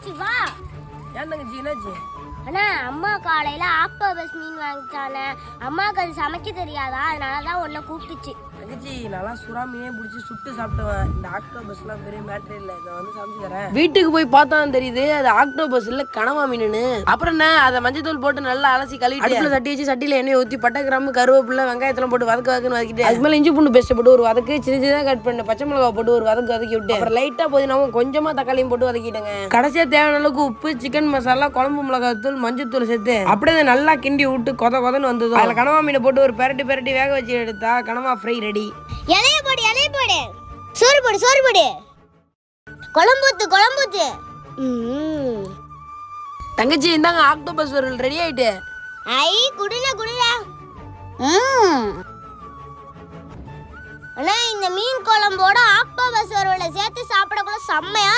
தங்கச்சி வா. ஏன் தங்கச்சி என்னாச்சு? அண்ணா அம்மா காலையில ஆக்டோபஸ் மீன் வாங்கிச்சானே. அம்மாவுக்கு அது சமைக்க தெரியாதா, அதனாலதான் உன்னை கூப்பிட்டுச்சு. தங்கச்சி நல்லா சுறா மீனே பிடிச்சி சுட்டு சாப்பிட்டுவேன். இந்த ஆக்டோபஸ்லாம் பெரிய மேட்டர் இல்லை. இதை வந்து சமைச்சு தரேன். வீட்டுக்கு போய் பார்த்தா தெரியுது அது ஆக்டோபஸ் இல்ல கனவா மீனுன்னு. அப்புறம் என்ன அதை மஞ்சத்தூள் போட்டு நல்லா அலசி கழுவிட்டு அடுப்புல சட்டி வச்சு சட்டியில எண்ணெய் ஊற்றி பட்டை கிராம்பு கருவேப்பிலை வெங்காயத்தெல்லாம் போட்டு வதக்குன்னு வதக்கிட்டு அதுக்கு மேலே இஞ்சி பூண்டு பேஸ்ட் போட்டு ஒரு வதக்கு சின்ன சின்னதாக கட் பண்ண பச்சை மிளகா போட்டு ஒரு வதக்கி விட்டு அப்புறம் லைட்டா புதினாவும் கொஞ்சமா தக்காளியும் போட்டு வதக்கிட்டேங்க. கடைசியா தேவையான அளவுக்கு உப்பு சிக்கன் மசாலா குழம்பு மிளகாய் தூள் மஞ்சத்தூள் சேர்த்து அப்படியே நல்லா கிண்டி விட்டு கொதன்னு வந்ததும் அதில் கனவா மீனை போட்டு ஒரு பெரட்டி வேக வச்சு எடுத்தா கனவா ஃப்ரை ரெடி. இலைய போடு சோறு போடு குழம்பூத்து. தங்கச்சி இந்தாங்க ஆக்டோபஸ் வறுவல் ரெடி ஆயிட்டு. ஐ குடுல அண்ணா இந்த மீன் குழம்போட ஆக்டோபஸ் வறுவலை சேர்த்து சாப்பிடக்குள்ள செம்மையா